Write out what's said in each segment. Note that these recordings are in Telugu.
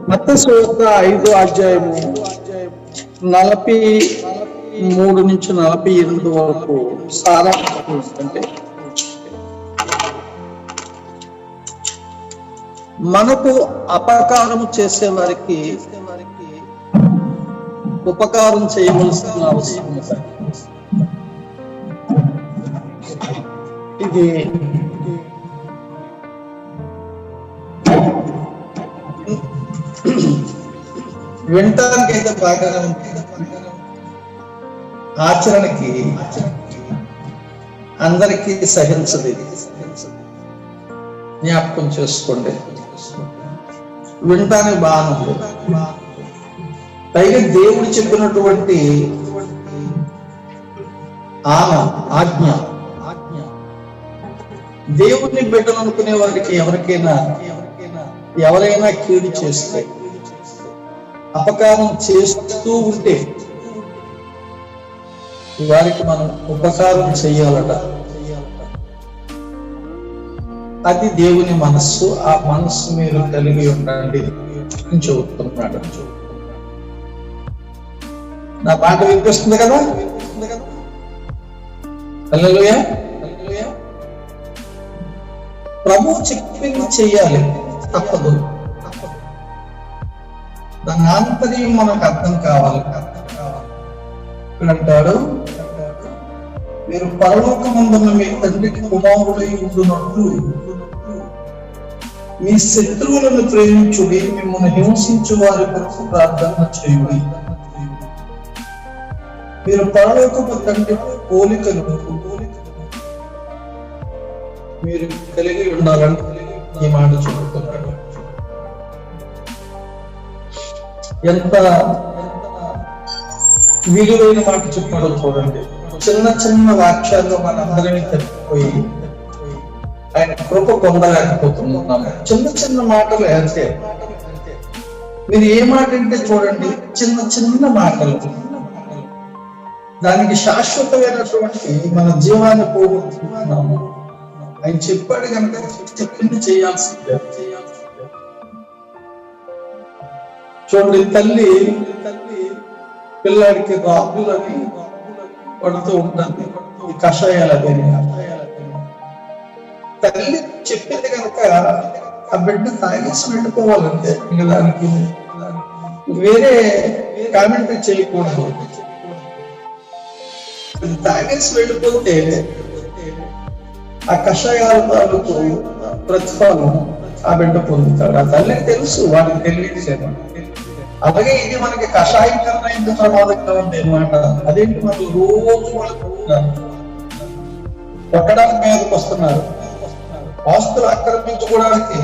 మత్తయి సువార్త 5వ అధ్యాయము 43 నుంచి 48 వరకు సారాంశం ఏంటంటే, మనకు అపకారము చేసే వారికి ఉపకారం చేయవలసిన అవసరం ఉంది. ఇది వినటానికైతే బాగానే ఉంటుంది, ఆచరణకి అందరికీ సహించదు. జ్ఞాపకం చేసుకోండి. వినటానికి బాగుంది, పైగా దేవుడు చెప్పినటువంటి ఆజ్ఞ దేవుడిని బిడ్డలనుకునే వారికి ఎవరైనా కీడు చేస్తే, అపకారం చేస్తూ ఉంటే వారికి మనం ఉపకారం చెయ్యాలట. అది దేవుని మనస్సు. ఆ మనస్సు మీరు కలిగి ఉండండి అని చెబుతున్నాడు. నా మాట వినిపిస్తుంది కదా? హల్లెలూయా. ప్రభు చెప్పింది చెయ్యాలి, తప్పదు. దాని ఆంతర్యం మనకు అర్థం కావాలి. ఇక్కడ అంటాడు, మీరు పరలోకమందున్న మీ తండ్రికి కుమారుడై ఉండునట్లు మీ శత్రువులను ప్రేమించుడి, మిమ్మల్ని హింసించు వారి కొరకు ప్రార్థన చేయుడి. మీరు పరలోకపు తండ్రి పోలికలు మీరు కలిగి ఉండాలని ఈ మాట చెబుతున్నాడు. ఎంత విలువైన మాట చెప్పాడో చూడండి. చిన్న చిన్న వాక్యాల్లో మనందరినీ తప్పిపోయి ఆయన కృప పొందలేకపోతున్నాము. చిన్న చిన్న మాటలు అంటే, మీరు ఏ మాట అంటే చూడండి, చిన్న చిన్న మాటలు దానికి శాశ్వతమైనటువంటి మన జీవాన్ని పోగొట్టుకుంటున్నాము. ఆయన చెప్పాడు కనుక చెప్పింది చేయాల్సిందే. చూడండి, తల్లి పిల్లాడికి రాగులని పడుతూ ఉంటుంది, ఈ కషాయాలని. తల్లి చెప్పింది కనుక ఆ బిడ్డ తాగేసి వెళ్ళిపోవాలంటే, ఇంకా దానికి వేరే కామెంటరీ చేయకూడదు. తాగేసి వెళ్ళిపోతే ఆ కషాయాల తాలూకు ప్రతిఫలం ఆ బిడ్డ పొందుతాడు. ఆ తల్లికి తెలుసు, వాడికి తెలియదు. అలాగే ఇది మనకి కషాయం కన్నా ఎంత ప్రమాదంగా ఉంది అన్నమాట. అదేంటి, మనకు రోజు వాళ్ళు కొట్టడానికి మీదకి వస్తున్నారు, ఆస్తులు ఆక్రమించుకోవడానికి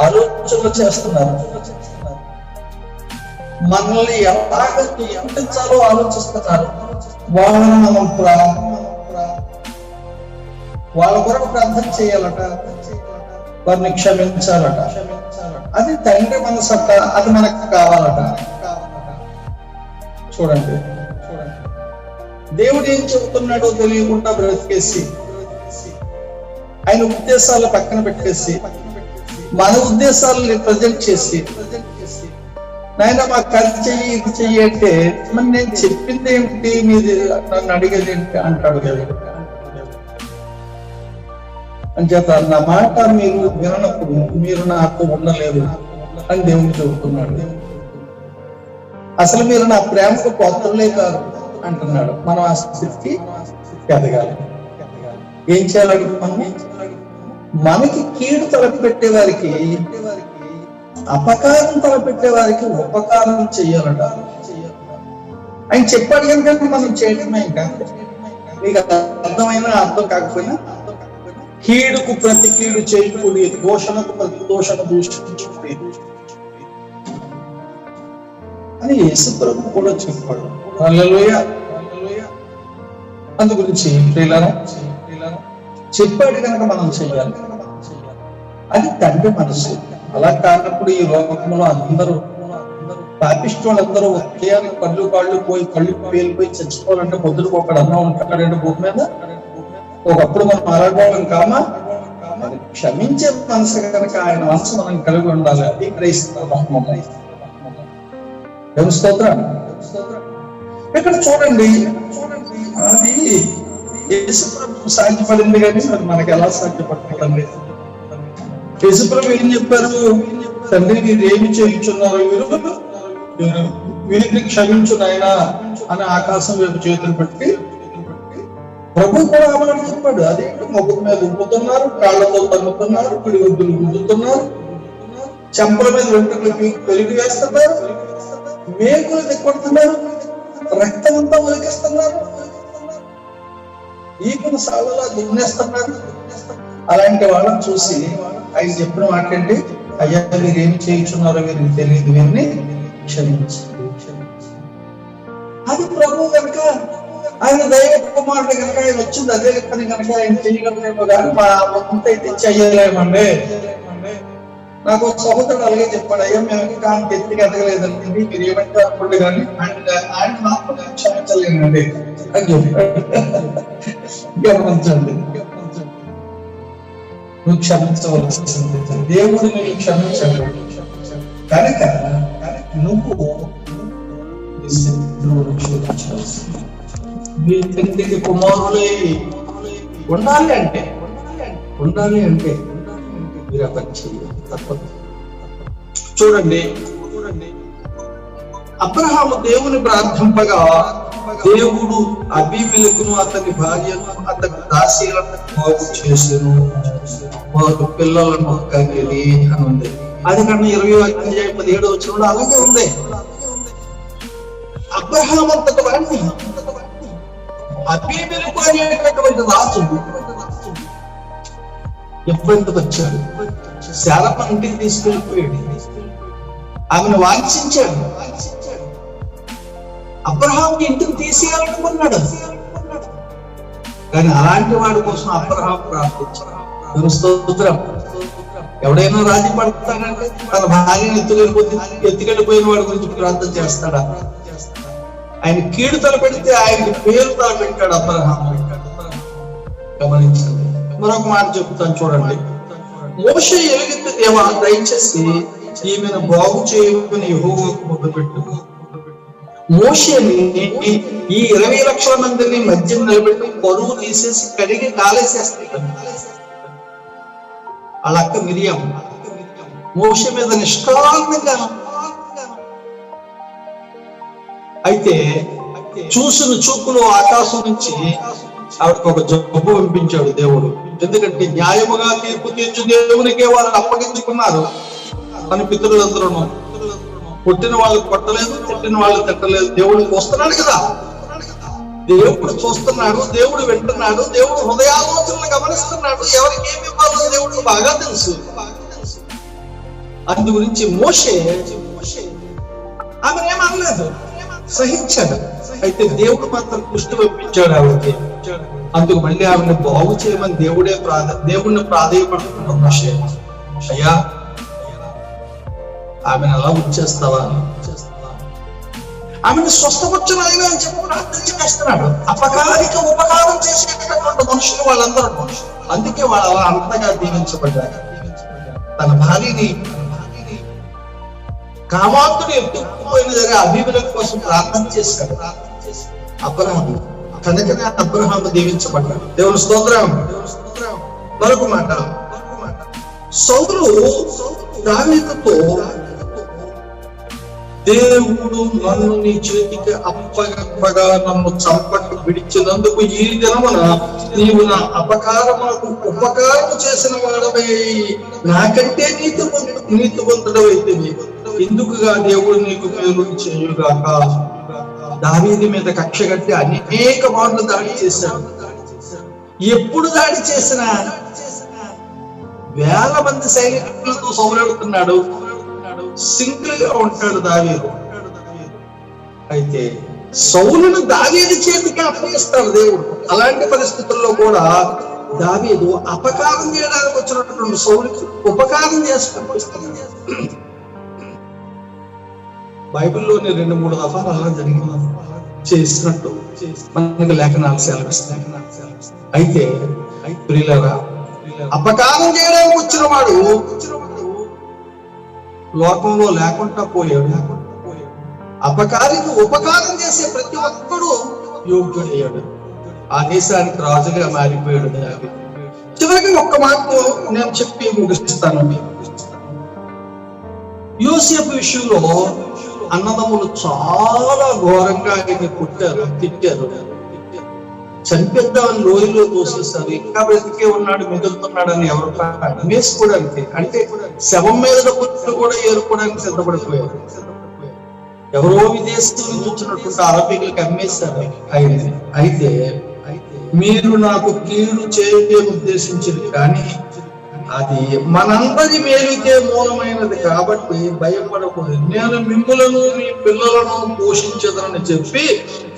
ఆలోచనలు చేస్తున్నారు, మనల్ని ఎలాగ నియంత్రించాలో ఆలోచిస్తున్నారు. వాళ్ళని మనం వాళ్ళ కొరకు ప్రార్థన చేయాలట, వారిని క్షమించాలట. అది తండ్రి మనసట, అది మనకు కావాలట. చూడండి, దేవుడు ఏం చెబుతున్నాడో తెలియకుండా బ్రతికేసి, ఆయన ఉద్దేశాలు పక్కన పెట్టేసి, మన ఉద్దేశాలని ప్రజెంట్ చేసి, నాయన మాకు అది చెయ్యి ఇది చెయ్యి అంటే, మరి నేను చెప్పింది ఏమిటి, మీది నన్ను అడిగేది ఏంటి అంటాడు దేవుడు. అంచేత నా మాట మీరు వినప్పుడు మీరు నాకు ఉండలేరు అని దేవుడు చెబుతున్నాడు. అసలు మీరు నా ప్రేమకు పాత్రలే కాదు అంటున్నాడు. మనం ఆ స్థితికి ఎదగాలి. ఏం చేయాలి? మనకి కీడు తలపెట్టే వారికి, అపకారం తలపెట్టే వారికి ఉపకారం చెయ్యాలట. ఆయన చెప్పాడు కనుక మనం చేయటమే. ఇంకా మీకు అర్థమైనా అర్థం కాకపోయినా, కీడుకు ప్రతి కీడు చేయకూడి, దోషణకు ప్రతి దోషణ దూషించుకుని అని యేసు ప్రభు కూడా చెప్పాడు. హల్లెలూయా. అందు గురించి చెప్పాడు కనుక మనం చెయ్యాలి. అది తండ్రి మనసు. అలా కానప్పుడు ఈ లోకంలో అందరూ పాపిస్ట్ వాళ్ళందరూ ఉదయానికి కళ్ళు కాళ్ళు పోయి కళ్ళు పేలిపోయి చచ్చిపోవాలంటే పొద్దుకు ఒకడు అన్నం ఉంటాడంటే భూమి మీద. ఒకప్పుడు మనం మాట్లాడడం కామా, క్షమించే మనసు కనుక ఆయన మనసు మనం కలిగి ఉండాలి. అది క్రైస్తవం. స్తోత్రం. ఇక్కడ చూడండి, అది యేసుప్రభు సాధ్యపడింది కానీ మరి మనకి ఎలా సాధ్యపడుతుందండి? యేసుప్రభు ఏం చెప్పారు? తండ్రి మీరు ఏమి చేయించున్నారు, వీరిని క్షమించు నాయనా అని ఆకాశం వైపు చేతులు పెట్టి ప్రభు కూడా ఆమెను చెప్పాడు. అదే మొగ్గు మీద ఉప్పుతున్నారు, కాళ్ళతో తన్నుతున్నారు, పిడిగుద్దులు గుద్దుతున్నారు, చెంపల మీద వెంట్రుకలు పెరిగి వేస్తున్నారు, మేకులు దిక్కొడుతున్నారు, రక్తం అంతా ఒలికిస్తున్నారు, ఈకును సాగులా దున్నేస్తున్నారు. అలాంటి వాళ్ళని చూసి ఆయన చెప్పిన మాట ఏంటి? అయ్యా మీరు ఏమి చేయించున్నారో వీరికి తెలియదు, వీరిని క్షమించండి. అది ప్రభు కనుక, ఆయన దైవ కుమారుడు కనుక ఆయన వచ్చింది అదే పని కనుక ఆయన చేయగలరేమో కానీ మా అంత అయితే చెయ్యలేమండి. నాకు సహోదరుడు అలాగే చెప్పాడు, అయ్యా మేము ఇంకా అంత ఎత్తికి ఎదగలేదండి, మీరు ఏమంటే అప్పుడు కానీ ఆయన మాత్రం క్షమించలేనండి అని చెప్పాడు. గమనించండి, నువ్వు క్షమించవలసింది, దేవుడు నువ్వు క్షమించాడు కనుక నువ్వు క్షమించవలసింది. మీ తండ్రికి కుమారులే ఉండాలి అంటే మీరు అక్కడ చేయాలి, తప్పదు. చూడండి, అబ్రహాము దేవుని ప్రార్థింపగా దేవుడు అబీమెలెకును అతని భార్యను అతని దాసీలను బాగు చేసెను, వారు పిల్లలను కనిలి అని ఉంది. అది కన్నా 20:17 అలాగే ఉంది. అబ్రహాం అంతటి వాడిని అబీమెలెకు అనేటటువంటి రాజు ఎప్పుడెందుకు వచ్చాడు? శారమ్మ ఇంటికి తీసుకెళ్ళిపోయాడు, ఆమెను వాంఛించాడు. అబ్రహాం ఇంటికి తీసేయాలనుకున్నాడు, కానీ అలాంటి వాడి కోసం అబ్రహాం ప్రార్థించాడు. ఎవడైనా రాజీ పడతాడంటే తన భార్యను ఎత్తుకెళ్ళిపోయిన వాడి గురించి ప్రార్థన చేస్తాడా? ఆయన కీడు తలపెడితే ఆయనకి పేరు తలపెట్టాడు అబ్రహాం. గమనించండి. మరొక మాట చెప్తాను చూడండి. మోషే ఎలుగెత్తి దేవా దయచేసి ఈమెను బాగు చేయమని యెహోవాకు మొదలుపెట్టు. మోషేని ఈ 20 లక్షల మందిని మధ్య నిలబెట్టి పరువు తీసేసి కడిగి కాలేసేస్తాడు. వాళ్ళ అక్క మిరియం మోషే మీద నిష్కారణంగా. అయితే చూసిన చూపులు ఆకాశం నుంచి ఆవిడకు ఒక జబ్బు పంపించాడు దేవుడు. ఎందుకంటే న్యాయముగా తీర్పు తీర్చు దేవునికే వాళ్ళు అప్పగించుకున్నారు. మన పితరులందరూ పుట్టిన వాళ్ళు కొట్టలేదు, తిట్టిన వాళ్ళు తిట్టలేదు. దేవుడికి వస్తున్నాడు కదా, దేవుడు చూస్తున్నాడు, దేవుడు వింటున్నాడు, దేవుడు హృదయాలోచనలు గమనిస్తున్నాడు. ఎవరికి ఏమి ఇవ్వాలో దేవుడికి బాగా తెలుసు. అందు గురించి మోషే ఆమె ఏమనలేదు, సహించాడు. అయితే దేవుడు మాత్రం దృష్టి పంపించాడు ఆవిడకి. అందుకు మళ్ళీ ఆవిడని బాగు చేయమని దేవుడిని ప్రాధేయపడుతున్న మోషే, అయ్యా ఆమెను అలా వచ్చేస్తావా, ఆమెను స్వస్థపరచనాలిగా అని చెప్పి ప్రార్థన చేస్తున్నాడు. అపకారిక ఉపకారం చేసేటటువంటి మనుషులు వాళ్ళందరూ. అందుకే వాళ్ళు అలా అంతగా దీవించబడ్డారు. తన భార్యని కామాంతుడు ఎత్తుకుపోయిన దగ్గర అబీమెలెకు కోసం ప్రార్థన చేశాడు అబ్రహాము. కనుకనే అబ్రహాము దీవించబడ్డాడు. దేవుని స్తోత్రం. మరొక మాట, సౌలు దావీదుతో దేవుడు నన్ను నీ చేతికి అప్పగప్పగా నన్ను చంపక విడిచినందుకు ఈ దినమున నీవు నా అపకారములకు ఉపకారము చేసిన వాడవై నాకంటే నీతివంతుడవైతే ఎందుకుగా దేవుడు నీకు మేలు చేయుగాక. దావీదు మీద కక్ష కట్టి అనేక మార్లు దాడి చేశాడు. ఎప్పుడు దాడి చేసినా వేల మంది సైనికులతో సౌలాడుతున్నాడు, సింగిల్ గా ఉంటాడు దావీదు. అయితే సౌలును దావీదు చేతికి అప్పగిస్తాడు దేవుడు. అలాంటి పరిస్థితుల్లో కూడా దావీదు అపకారం చేయడానికి వచ్చినటువంటి సౌలుకి ఉపకారం చేసి పంపిస్తున్నాడు. బైబిల్లోని 2-3 దఫాలు అలా జరిగింది చేసినట్టు మనకి లేఖనాలు సెలవిస్తాయి. అయితే ప్రియులారా, అపకారం చేయడానికి వచ్చిన వాడు లోకంలో లేకుండా పోయాడు. అపకారికి ఉపకారం చేసే ప్రతి ఒక్కడు యోగ్యుడయ్యాడు. ఆ దేశానికి రాజుగా మారిపోయాడు దావీదు. చివరికి ఒక్క మాట నేను చెప్పి ముగిస్తాను. యోసేపు విషయంలో అన్నదమ్ములు చాలా ఘోరంగా ఆయన్ని కొట్టారు, తిట్టారు, చంపేద్దామని లోయలో తోసేస్తారు. ఇంకా బ్రతికే ఉన్నాడు, మిగులుతున్నాడని ఎవరు అమ్మేసుకోవడానికి, అంటే శవం మీద పుట్టు కూడా ఏరుకోవడానికి సిద్ధపడిపోయారు. ఎవరో విదేశం నుంచి వచ్చినటువంటి అరబికులకి అమ్మేశారు ఆయన. అయితే మీరు నాకు కీడు చేయే ఉద్దేశించింది, కానీ అది మనందరి మేలుకే మూలమైనది కాబట్టి భయపడకూడదు. నేను మిమ్ములను మీ పిల్లలను పోషించదనని చెప్పి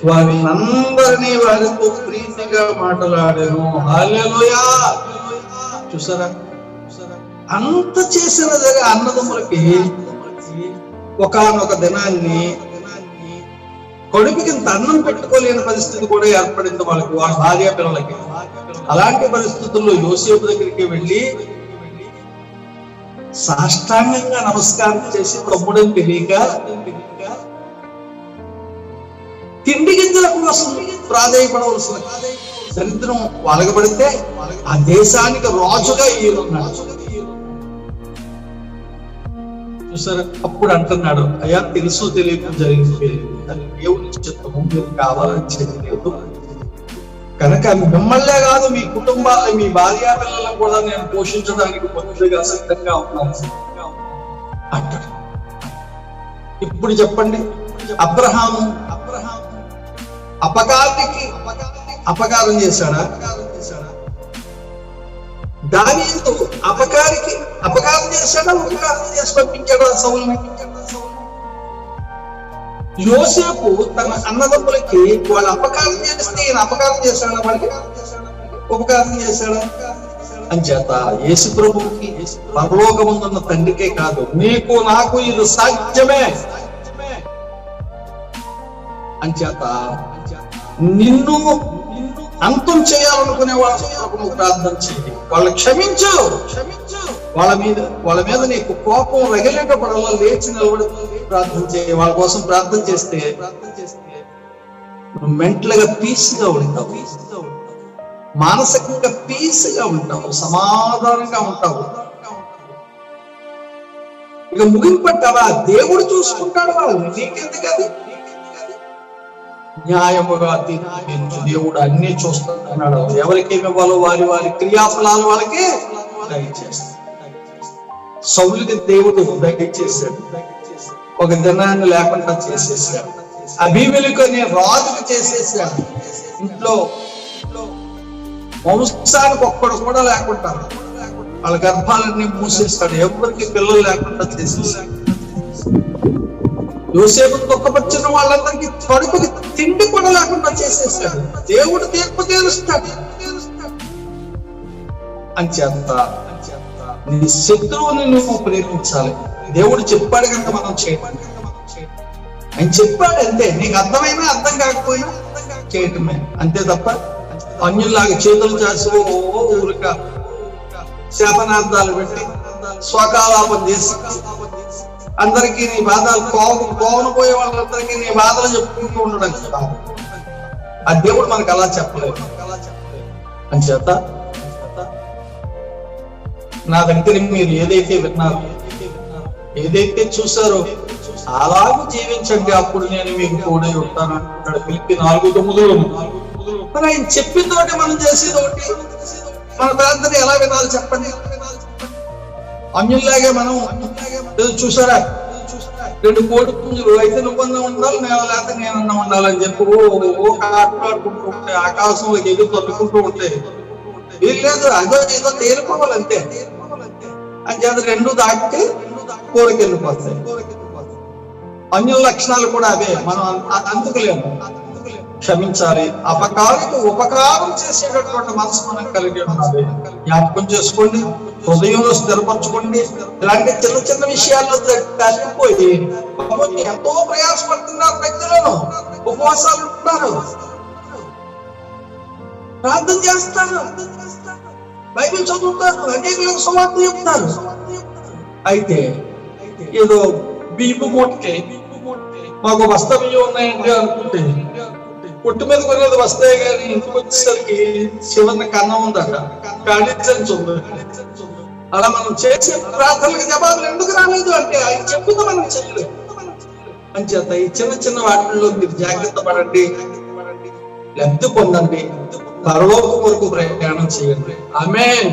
వారి అందరినీ వారితో ప్రీతిగా మాట్లాడాను. హల్లెలూయా. చూసారా, అంత చేసిన దగ్గర అన్నదమ్ములకి ఒకానొక దినాన్ని కొడుకుకి అన్నం పెట్టుకోలేని పరిస్థితి కూడా ఏర్పడింది వాళ్ళకి, వాళ్ళ భార్య పిల్లలకి. అలాంటి పరిస్థితుల్లో యోసేపు దగ్గరికి వెళ్ళి సాష్టాంగంగా నమస్కారం చేసి తమ్ముడని తెలియక తిండి గింజల కోసం ప్రాధాయపడవలసిన దరిద్రం వలగబడితే ఆ దేశానికి రాజుగా ఈయనున్నాడు. చూసారా, అప్పుడు అంటున్నాడు, అయ్యా తెలుసు తెలియక జరిగింది, దేవుని చిత్తము, మీరు కావాలని చేయలేదు కనుక మిమ్మల్నే కాదు మీ కుటుంబాన్ని, మీ భార్య పిల్లలను కూడా నేను పోషించడానికి పొద్దుగా సిద్ధంగా ఉన్నాను అంటాడు. ఇప్పుడు చెప్పండి, అబ్రహాము అపకారికి అపకారం చేశాడా? దావీదు అపకారికి అపకారం చేశాడా? ఉపకారం చేసి పంపించాడు సౌలుని. యోసేపు తన అన్నదమ్ములకి వాళ్ళు అపకారం చేస్తే ఈయన అపకారం చేశాడా? వాళ్ళకి ఉపకారం చేశాడా? అంచేత యేసు ప్రభువుకి పరలోకముందున్న తండ్రికే కాదు, నీకు నాకు ఇది సాధ్యమే. అంచేత నిన్ను అంతం చేయాలనుకునే వాళ్ళకు ప్రార్థన చేయి, వాళ్ళు క్షమించు. వాళ్ళ మీద నీకు కోపం రగిలేటప్పుడల్లా లేచి నిలబడి ప్రార్థన చేయి. వాళ్ళ కోసం ప్రార్థన చేస్తే నువ్వు మెంటల్ గా పీస్ గా ఉంటావు, మానసికంగా పీస్ గా ఉంటావు, సమాధానంగా ఉంటావు. ఇక ముగింపట్టావా, దేవుడు చూసుకుంటాడు వాళ్ళని, నీకెందుకది? న్యాయముగా తీర్పు దేవుడు అన్ని చూస్తున్నాడు. ఎవరికేమి ఇవ్వాలో వారి వారి క్రియాఫలాలు వాళ్ళకి దయచేస్తాడు. సౌలుకి దేవుడు దయచేశాడు, ఒక దినాన్ని లేకుండా చేసేసాడు. అబీమెలెకుని రాజుకు చేసేసాడు. ఇంట్లో వంశానికి ఒక్కడు కూడా లేకుండా వాళ్ళ గర్భాలన్నీ మూసేస్తాడు, ఎవరికి పిల్లలు లేకుండా చేసేసాడు. యోసేపు దుఃఖపరిచిన వాళ్ళందరికీ కడుపుకి తిండి కూడా లేకుండా చేసేసాడు. దేవుడు తీర్పు తీరుస్తాడు. అంచేత నీ శత్రువుని నువ్వు ప్రేమించాలి. దేవుడు చెప్పాడు కనుక మనం చేయటం, ఆయన చెప్పాడు అంతే. నీకు అర్థమైనా అర్థం కాకపోయినా చేయటమే అంతే తప్ప అన్యుల్లాగా చేతులు చాసి ఊరిక శాపనార్థాలు పెట్టి స్వకాలాపం చేసి అందరికీ నీ బాధలు కోవను పోయే వాళ్ళందరికీ నీ బాధలు చెప్పుకుంటూ ఉండడం కాదు. ఆ దేవుడు మనకు అలా చెప్పలేదు. అంచేత నా దగ్గర మీరు ఏదైతే విన్నారో, ఏదైతే చూసారో అలాగూ జీవించండి, అప్పుడు నేను మీకు తోడై ఉంటాను అంటున్నాడు ఫిలిప్పీ 4:9. మరి ఆయన చెప్పింది ఒకటి, మనం చేసేది ఒకటి. మన ప్రాంతం ఎలా వినాలి చెప్పండి? అన్యుల్లాగే మనం చూసారా, 2 కోడి పుంజులు, అయితే నువ్వన్నా ఉండాలి, లేకపోతే నేనన్నా ఉండాలని చెప్పి ఆటలాడుకుంటూ ఉంటే, ఆకాశంలో ఎగురు తొట్టుకుంటూ ఉంటే వీళ్ళేదో అదో ఏదో తేలిపోవాలంతే. అని చేత 2 దాటితే కోరిక వెళ్ళిపోతాయి. అన్యుల లక్షణాలు కూడా అవే, మనం అందుకోలేము. క్షమించాలి. అపకారికి ఉపకారం చేసేటటువంటి మనసు మనం కలిగి ఉండాలి. జ్ఞాపకం చేసుకోండి, హృదయంలో స్థిరపరచుకోండి. ఇలాంటి చిన్న చిన్న విషయాల్లో తగ్గిపోయి ఎంతో ప్రయాసపడుతున్నారు. వ్యక్తులను ఉపవాసాలు ఉంటున్నారు, ప్రార్థన చేస్తారు, బైబిల్ చదువుతారు, అనేకులకు సువార్త చెప్తారు. అయితే ఏదో బియ్యపు మూటకి మాకు బస్తా బియ్యం ఉన్నాయండి అనుకుంటే పుట్టు మీద కొనేది వస్తాయి, కానీ ఇంటికి వచ్చేసరికి చివరిన కన్నం ఉందట, కాళించని ఉంది. అలా మనం చేసే ప్రార్థనలకు జవాబులు ఎందుకు రాలేదు అంటే ఆయన చెప్పుతో మనం చేయలేదు. అంచేత ఈ చిన్న చిన్న వాటిల్లో మీరు జాగ్రత్త పడండి, లబ్ధి పొందండి, పరలోకం వరకు ప్రయాణం చేయండి. ఆమేన్.